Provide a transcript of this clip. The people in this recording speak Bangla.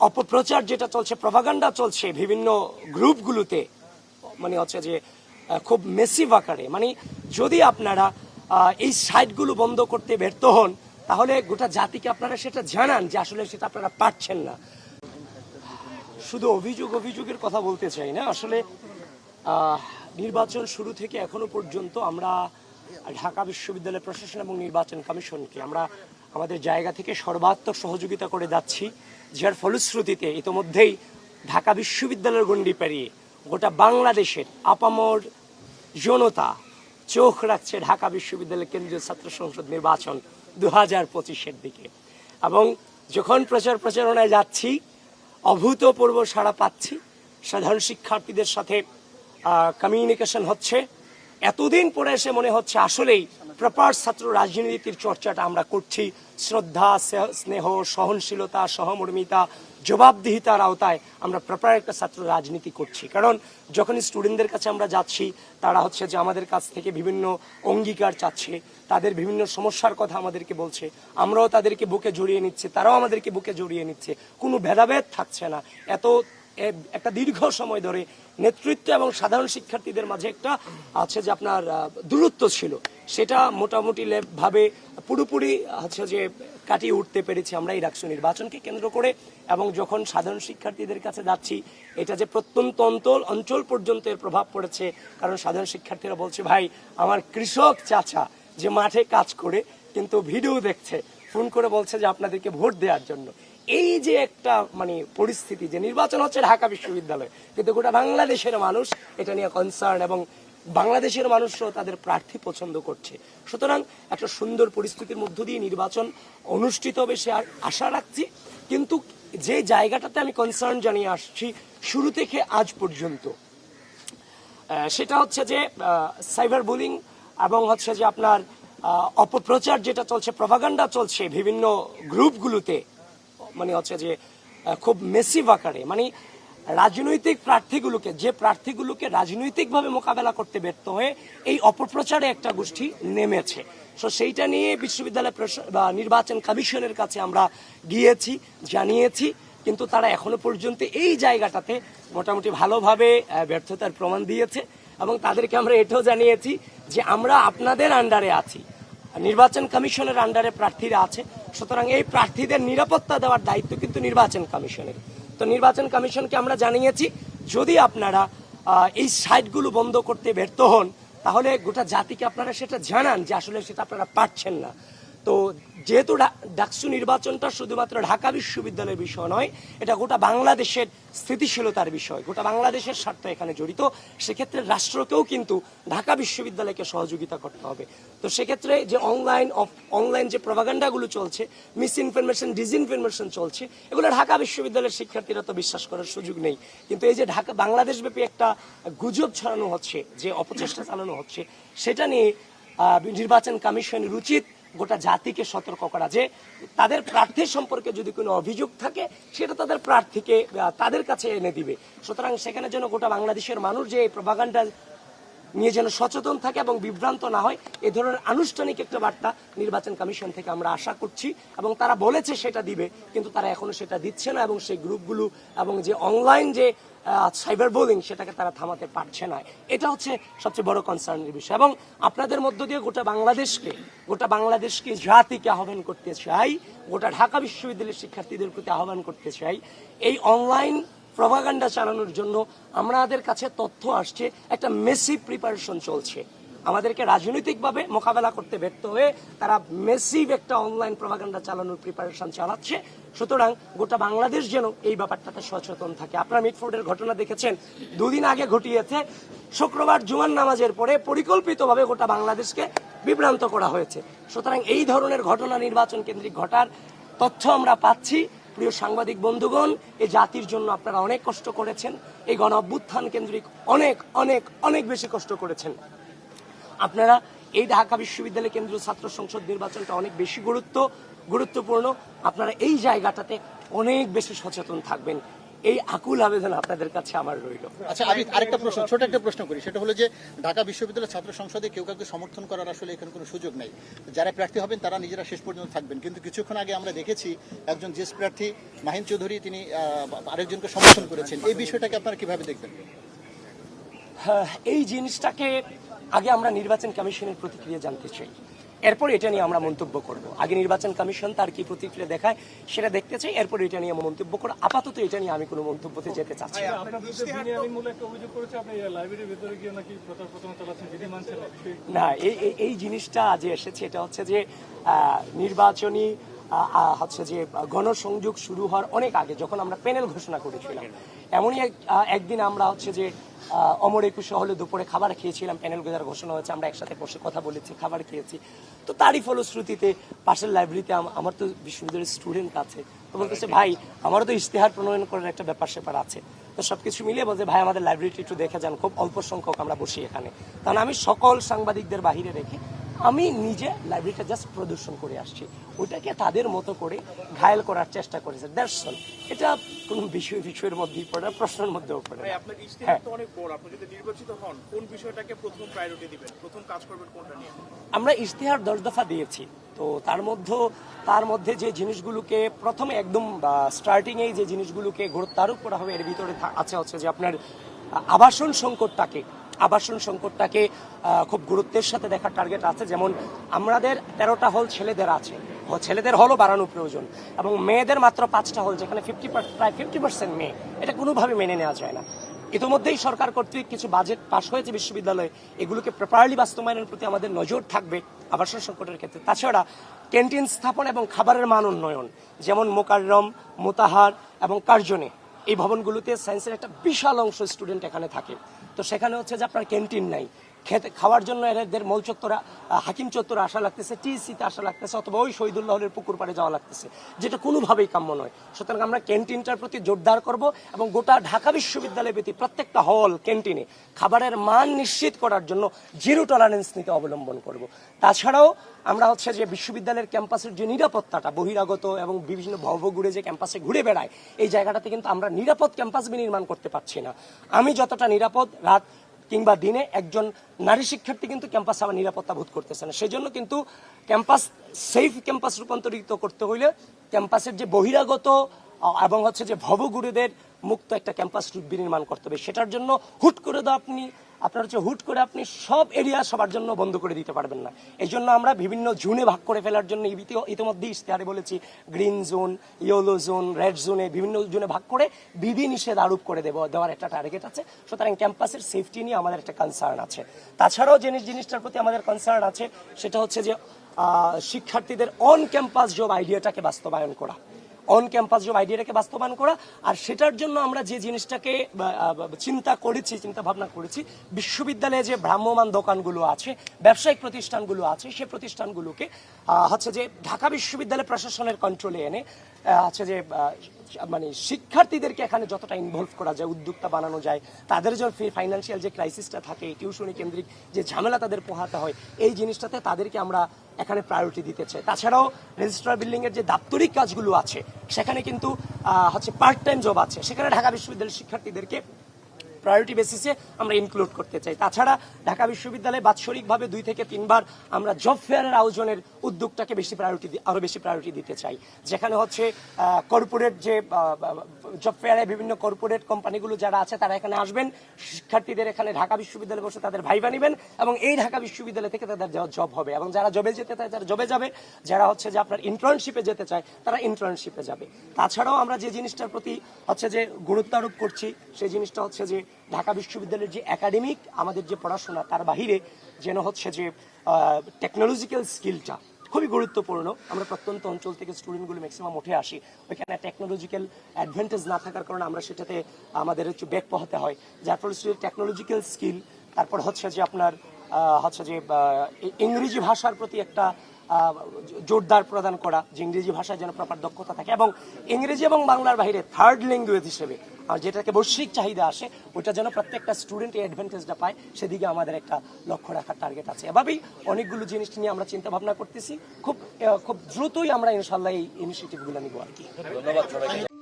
অপপ্রচার যেটা চলছে, প্রপাগান্ডা চলছে বিভিন্ন গ্রুপগুলোতে, মানে হচ্ছে যে খুব মেসিভ আকারে, মানে যদি আপনারা এই সাইটগুলো বন্ধ করতে ব্যর্থ হন তাহলে গোটা জাতিকে আপনারা সেটা জানান যে আসলে সেটা আপনারা পারছেন না। শুধু অভিযোগের কথা বলতে চাই না, আসলে নির্বাচন শুরু থেকে এখনো পর্যন্ত আমরা ঢাকা বিশ্ববিদ্যালয় প্রশাসন এবং নির্বাচন কমিশনকে আমরা আমাদের জায়গা থেকে সর্বাত্মক সহযোগিতা করে যাচ্ছি, যার ফলশ্রুতিতে ইতোমধ্যেই ঢাকা বিশ্ববিদ্যালয়ের গণ্ডি পেরিয়ে গোটা বাংলাদেশের আপামর জনতা চোখ রাখছে ঢাকা বিশ্ববিদ্যালয় কেন্দ্রীয় ছাত্র সংসদ নির্বাচন 2025-এর দিকে। এবং যখন প্রচারণায় যাচ্ছি অভূতপূর্ব সাড়া পাচ্ছি, সাধারণ শিক্ষার্থীদের সাথে কমিউনিকেশন হচ্ছে। এতদিন পরে এসে মনে হচ্ছে আসলেই প্রপার ছাত্র রাজনীতির চর্চাটা আমরা করছি, শ্রদ্ধা, স্নেহ, সহনশীলতা, সহমর্মিতা, জবাবদিহিতার আওতায় আমরা প্রপার একটা ছাত্র রাজনীতি করছি। কারণ যখন স্টুডেন্টদের কাছে আমরা যাচ্ছি তারা হচ্ছে যে আমাদের কাছ থেকে বিভিন্ন অঙ্গীকার চাচ্ছে, তাদের বিভিন্ন সমস্যার কথা আমাদেরকে বলছে, আমরাও তাদেরকে বুকে জড়িয়ে নিচ্ছি, তারাও আমাদেরকে বুকে জড়িয়ে নিচ্ছে, কোনো ভেদাভেদ থাকছে না। একটা দীর্ঘ সময় ধরে নেতৃত্ব এবং সাধারণ শিক্ষার্থীদের মাঝে একটা আছে যে আপনার দূরত্ব ছিল, সেটা মোটামুটি ভাবে পুরোপুরি হচ্ছে যে কাটিয়ে উঠতে পেরেছি আমরা এই ডাকসু নির্বাচনকে কেন্দ্র করে। এবং যখন সাধারণ শিক্ষার্থীদের কাছে যাচ্ছি, এটা যে প্রত্যন্ত অঞ্চল পর্যন্ত এর প্রভাব পড়েছে, কারণ সাধারণ শিক্ষার্থীরা বলছে ভাই আমার কৃষক চাচা যে মাঠে কাজ করে কিন্তু ভিডিও দেখছে, ফোন করে বলছে যে আপনাদেরকে ভোট দেওয়ার জন্য। এই যে একটা মানে পরিস্থিতি, যে নির্বাচন হচ্ছে ঢাকা বিশ্ববিদ্যালয় কিন্তু গোটা বাংলাদেশের মানুষ এটা নিয়ে কনসার্ন এবং বাংলাদেশের মানুষরাও তাদের প্রার্থী পছন্দ করছে। সুতরাং একটা সুন্দর পরিস্থিতির মধ্য দিয়ে নির্বাচন অনুষ্ঠিত হবে সে আশা রাখছি। কিন্তু যে জায়গাটাতে আমি কনসার্ন জানিয়ে আসছি শুরু থেকে আজ পর্যন্ত, সেটা হচ্ছে যে সাইবার বুলিং এবং হচ্ছে যে আপনার অপপ্রচার যেটা চলছে, প্রপাগান্ডা চলছে বিভিন্ন গ্রুপগুলোতে, মানে হচ্ছে যে খুব মেসিভ আকারে, মানে রাজনৈতিক প্রার্থীগুলোকে রাজনৈতিকভাবে মোকাবেলা করতে ব্যর্থ হয়ে এই অপপ্রচারে একটা গোষ্ঠী নেমেছে। সো সেইটা নিয়ে বিশ্ববিদ্যালয় নির্বাচন কমিশনের কাছে আমরা গিয়েছি, জানিয়েছি, কিন্তু তারা এখনো পর্যন্ত এই জায়গাটাতে মোটামুটি ভালোভাবে ব্যর্থতার প্রমাণ দিয়েছে। এবং তাদেরকে আমরা এটাও জানিয়েছি যে আমরা আপনাদের আন্ডারে আছি, নির্বাচন কমিশনের আন্ডারে প্রার্থীরা আছে, সুতরাং এই প্রার্থীদের নিরাপত্তা দেওয়ার দায়িত্ব কিন্তু নির্বাচন কমিশনের। তো নির্বাচন কমিশনকে আমরা জানিয়েছি যদি আপনারা এই সাইটগুলো বন্ধ করতে ব্যর্থ হন তাহলে গোটা জাতিকে আপনারা সেটা জানান যে আসলে সেটা আপনারা পারছেন না। তো যেহেতু ডাকসু নির্বাচনটা শুধুমাত্র ঢাকা বিশ্ববিদ্যালয়ের বিষয় নয়, এটা গোটা বাংলাদেশের স্থিতিশীলতার বিষয়, গোটা বাংলাদেশের স্বার্থ এখানে জড়িত, সেক্ষেত্রে রাষ্ট্রকেও কিন্তু ঢাকা বিশ্ববিদ্যালয়কে সহযোগিতা করতে হবে। তো সেক্ষেত্রে যে অনলাইন যে প্রপাগান্ডাগুলো চলছে, মিস ইনফরমেশন, ডিসইনফরমেশন চলছে, এগুলো ঢাকা বিশ্ববিদ্যালয়ের শিক্ষার্থীরা তো বিশ্বাস করার সুযোগ নেই। কিন্তু এই যে বাংলাদেশব্যাপী একটা গুজব ছড়ানো হচ্ছে, যে অপচেষ্টা চালানো হচ্ছে, সেটা নিয়ে নির্বাচন কমিশনের উচিত গোটা জাতিকে সতর্ক করা, যে তাদের প্রার্থী সম্পর্কে যদি কোনো অভিযোগ থাকে সেটা তাদের প্রার্থীকে তাদের কাছে এনে দিবে। সুতরাং সেখানে যেন গোটা বাংলাদেশের মানুষ যে এই প্রপাগান্ডা নিয়ে যেন সচেতন থাকে এবং বিভ্রান্ত না হয়, এ ধরনের আনুষ্ঠানিক একটা বার্তা নির্বাচন কমিশন থেকে আমরা আশা করছি। এবং তারা বলেছে সেটা দিবে, কিন্তু তারা এখনো সেটা দিচ্ছে না, এবং সেই গ্রুপগুলো এবং যে অনলাইন যে সাইবার বুলিং সেটাকে তারা থামাতে পারছে না। এটা হচ্ছে সবচেয়ে বড় কনসার্নের বিষয়। এবং আপনাদের মধ্য দিয়ে গোটা বাংলাদেশকে জাতিকে আহ্বান করতে চাই, গোটা ঢাকা বিশ্ববিদ্যালয়ের শিক্ষার্থীদের প্রতি আহ্বান করতে চাই, এই অনলাইন প্রপাগান্ডা চালানোর জন্য আমাদের কাছে তথ্য আসছে একটা মেসিভ প্রিপারেশন চলছে। আমাদেরকে রাজনৈতিকভাবে মোকাবেলা করতে ব্যর্থ হয়ে তারা মেসিভ একটা অনলাইন প্রপাগান্ডা চালানোর প্রিপারেশন চালাচ্ছে। সুতরাং গোটা বাংলাদেশ যেন এই ব্যাপারটাতে সচেতন থাকে। আপনারা মিটফোর্ডের ঘটনা দেখেছেন, দুদিন আগে ঘটিয়েছে, শুক্রবার জুমার নামাজের পরে পরিকল্পিতভাবে গোটা বাংলাদেশকে বিভ্রান্ত করা হয়েছে। সুতরাং এই ধরনের ঘটনা নির্বাচন কেন্দ্রিক ঘটার তথ্য আমরা পাচ্ছি। প্রিয় সাংবাদিক বন্ধুগণ, এই জাতির জন্য আপনারা অনেক কষ্ট করেছেন, এই গণ অভ্যুত্থান কেন্দ্রিক অনেক অনেক অনেক বেশি কষ্ট করেছেন। আপনারা এই ঢাকা বিশ্ববিদ্যালয় কেন্দ্রীয় ছাত্র সংসদ নির্বাচনটা অনেক বেশি গুরুত্বপূর্ণ। আপনারা এই জায়গাটাতে অনেক বেশি সচেতন থাকবেন। এই আকুল আবেদন আপনাদের কাছে আমার রইল। আচ্ছা, আমি আরেকটা প্রশ্ন, ছোট একটা প্রশ্ন করি, সেটা হলো যে ঢাকা বিশ্ববিদ্যালয়ের ছাত্র সংসদে কেউ কাউকে সমর্থন করার আসলে এখানে কোনো সুযোগ নেই। যারা প্রার্থী হবেন তারা নিজেরা শেষ পর্যন্ত থাকবেন, কিন্তু কিছুক্ষণ আগে আমরা দেখেছি একজন জেস প্রার্থী মাহিন চৌধুরী তিনি আরেকজনকে সমর্থন করেছেন। এই বিষয়টাকে আপনারা কিভাবে দেখবেন? এই জিনিসটাকে আগে আমরা নির্বাচন কমিশনের প্রতিক্রিয়া জানতে চাই, এরপর এটা নিয়ে আমরা মন্তব্য করব। আগে নির্বাচন কমিশন তার কি প্রতিক্রিয়া দেখায় সেটা দেখতে চাই, এরপর এটা নিয়ে মন্তব্য করব। আপাতত এটা নিয়ে আমি কোনো মন্তব্যতে যেতে চাচ্ছি না। না, এই জিনিসটা আজ এসেছে, এটা হচ্ছে যে নির্বাচনী হচ্ছে যে গণসংযোগ শুরু হওয়ার অনেক আগে যখন আমরা প্যানেল ঘোষণা করেছিলাম, এমনই একদিন আমরা হচ্ছে যে অমর একুশে হলে দুপুরে খাবার খেয়েছিলাম, প্যানেল ঘোষণা হয়েছে, আমরা একসাথে বসে কথা বলেছি, খাবার খেয়েছি। তো তারই ফলশ্রুতিতে পাশের লাইব্রেরিতে আমার তো বিশ্ববিদ্যালয়ের স্টুডেন্ট আছে, তো বলতেছে ভাই আমারও তো ইশতেহার প্রণয়ন করার একটা ব্যাপার স্যাপার আছে। তো সবকিছু মিলিয়ে বলছে ভাই আমাদের লাইব্রেরিটি একটু দেখে যান, খুব অল্প সংখ্যক আমরা বসি এখানে। কারণ আমি সকল সাংবাদিকদের বাহিরে রেখে আমি নিজে লাইব্রেরিটা জাস্ট প্রদর্শন করে আসছি, ওইটাকে তাদের মতো করে ঘায়েল করার চেষ্টা করেছে। That's all. এটা কোনো বিষয়ের মধ্যেই পড়ে না, প্রশ্নের মধ্যেও পড়ে না। আপনার ইশতেহার তো অনেক বড়, আপনি যদি নির্বাচিত হন কোন বিষয়টাকে প্রথম প্রায়োরিটি দিবেন, প্রথম কাজ করবেন কোনটা নিয়ে? আমরা ইশতেহার 10 দফা দিয়েছি, তো তার মধ্যে যে জিনিসগুলোকে প্রথমে একদম স্টার্টিং এই যে জিনিসগুলোকে গুরুত্ব আরোপ করা হবে, এর ভিতরে আছে হচ্ছে যে আপনার আবাসন সংকটটাকে খুব গুরুত্বের সাথে দেখার টার্গেট আছে। যেমন আমাদের 13টা হল ছেলেদের আছে, ছেলেদের হলও বাড়ানো প্রয়োজন, এবং মেয়েদের মাত্র 5টা হল, যেখানে প্রায় 50% মেয়ে। এটা কোনোভাবে মেনে নেওয়া যায় না। ইতিমধ্যেই সরকার কর্তৃক কিছু বাজেট পাশ হয়েছে বিশ্ববিদ্যালয়ে, এগুলোকে প্রপারলি বাস্তবায়নের প্রতি আমাদের নজর থাকবে আবাসন সংকটের ক্ষেত্রে। তাছাড়া ক্যান্টিন স্থাপন এবং খাবারের মান উন্নয়ন, যেমন মোকাররম, মোতাহার এবং কার্জনে, এই ভবনগুলোতে সায়েন্সের একটা বিশাল অংশ স্টুডেন্ট এখানে থাকে। তো সেখানে হচ্ছে যে আপনার ক্যান্টিন নাই, খাওয়ার জন্য এদের মল চত্বরে, হাকিম চত্বরে আসা লাগতেছে, টিসিতে আসা লাগতেছে, অথবা ওই শহীদুল্লাহ হলের পুকুর পাড়ে যাওয়া লাগতেছে, যেটা কোনোভাবেই কাম্য নয়। সুতরাং আমরা ক্যান্টিনটার প্রতি জোরদার করব এবং গোটা ঢাকা বিশ্ববিদ্যালয়ের প্রতি প্রত্যেকটা হল ক্যান্টিনে খাবারের মান নিশ্চিত করার জন্য জিরো টলারেন্স নীতি অবলম্বন করব। তাছাড়াও আমরা হচ্ছে যে বিশ্ববিদ্যালয়ের ক্যাম্পাসের যে নিরাপত্তাটা, বহিরাগত এবং বিভিন্ন ভবঘুরে যে ক্যাম্পাসে ঘুরে বেড়ায়, এই জায়গাটাতে কিন্তু আমরা নিরাপদ ক্যাম্পাস বিনির্মাণ করতে পারছি না। আমি যতটা নিরাপদ রাত কিংবা দিনে, একজন নারী শিক্ষার্থী কিন্তু ক্যাম্পাসে আমার নিরাপত্তা বোধ করতেছে না। সেই জন্য কিন্তু ক্যাম্পাস সেফ ক্যাম্পাস রূপান্তরিত করতে হইলে ক্যাম্পাসের যে বহিরাগত এবং হচ্ছে যে ভবঘুরেদের মুক্ত একটা ক্যাম্পাস বিনির্মাণ করতে হবে। সেটার জন্য হুট করে আপনি সব এরিয়া সবার জন্য বন্ধ করে দিতে পারবেন না। এই জন্য আমরা বিভিন্ন জোনে ভাগ করে ফেলার জন্য ইতিমধ্যেই ইশতেহারে বলেছি, green zone, yellow zone, red জোনে বিভিন্ন জোনে ভাগ করে বিধি নিষেধ আরোপ করে দেওয়ার একটা টার্গেট আছে। সুতরাং ক্যাম্পাসের সেফটি নিয়ে আমাদের একটা কনসার্ন আছে। তাছাড়াও জিনিসটার প্রতি আমাদের কনসার্ন আছে, সেটা হচ্ছে যে শিক্ষার্থীদের অন ক্যাম্পাস জব আইডিয়াটাকে বাস্তবায়ন করা, আর সেটার জন্য আমরা যে জিনিসটাকে চিন্তা ভাবনা করেছি, বিশ্ববিদ্যালয়ে যে ভ্রাম্যমান দোকানগুলো আছে, ব্যবসায়িক প্রতিষ্ঠানগুলো আছে, সেই প্রতিষ্ঠানগুলোকে হচ্ছে যে ঢাকা বিশ্ববিদ্যালয় প্রশাসনের কন্ট্রোলে এনে হচ্ছে যে মানে শিক্ষার্থীদেরকে এখানে যতটা ইনভলভ করা যায়, উদ্যোক্তা বানানো যায়, তাদের যে ফাইন্যান্সিয়াল যে ক্রাইসিসটা থাকে, টিউশনি কেন্দ্রিক যে ঝামেলা তাদের পোহাতে হয়, এই জিনিসটাতে তাদেরকে আমরা এখানে প্রায়োরিটি দিতে চাই। তাছাড়াও রেজিস্ট্রার বিল্ডিং এর যে দাপ্তরিক কাজগুলো আছে, সেখানে কিন্তু হচ্ছে পার্ট টাইম জব আছে, সেখানে ঢাকা বিশ্ববিদ্যালয়ের শিক্ষার্থীদেরকে প্রায়োরিটি বেসিসে আমরা ইনক্লুড করতে চাই। তাছাড়া ঢাকা বিশ্ববিদ্যালয়ে বাৎসরিকভাবে 2 থেকে 3 বার আমরা জব ফেয়ারের আয়োজনের উদ্যোগটাকে আরো বেশি প্রায়োরিটি দিতে চাই, যেখানে হচ্ছে কর্পোরেট যে জব ফেয়ারে বিভিন্ন কর্পোরেট কোম্পানিগুলো যারা আছে তারা এখানে আসবেন, শিক্ষার্থীদের এখানে ঢাকা বিশ্ববিদ্যালয়ে বসে তাদের ভাইবা নেবেন, এবং এই ঢাকা বিশ্ববিদ্যালয় থেকে তাদের জব হবে, এবং যারা জবে যেতে চায় তারা জবে যাবে, যারা হচ্ছে যে আপনার ইন্টার্নশিপে যেতে চায় তারা ইন্টার্নশিপে যাবে। তাছাড়াও আমরা যে জিনিসটার প্রতি হচ্ছে যে গুরুত্ব আরোপ করছি, সেই জিনিসটা হচ্ছে যে ঢাকা বিশ্ববিদ্যালয়ের যে একাডেমিক আমাদের যে পড়াশোনা, তার বাহিরে যেন হচ্ছে যে টেকনোলজিক্যাল স্কিলটা খুবই গুরুত্বপূর্ণ। আমরা প্রত্যন্ত অঞ্চল থেকে স্টুডেন্টগুলো ম্যাক্সিমাম উঠে আসি, ওইখানে টেকনোলজিক্যাল অ্যাডভান্টেজ না থাকার কারণে আমরা সেটাতে আমাদের একটু ব্যাক পোহাতে হয়, যার ফলে টেকনোলজিক্যাল স্কিল, তারপর হচ্ছে যে আপনার হচ্ছে যে ইংরেজি ভাষার প্রতি একটা জোরদার প্রদান করা, যে ইংরেজি ভাষায় যেন প্রপার দক্ষতা থাকে, এবং ইংরেজি এবং বাংলার বাইরে থার্ড ল্যাঙ্গুয়েজ হিসেবে আর যেটাকে বৈশ্বিক চাহিদা আসে, ওইটা যেন প্রত্যেকটা স্টুডেন্ট এই অ্যাডভান্টেজটা পায়, সেদিকে আমাদের একটা লক্ষ্য রাখার টার্গেট আছে। এভাবেই অনেকগুলো জিনিস নিয়ে আমরা চিন্তা ভাবনা করতেছি, খুব দ্রুতই আমরা ইনশাল্লাহ এই ইনিশিয়েটিভগুলো নিব আর কি। ধন্যবাদ।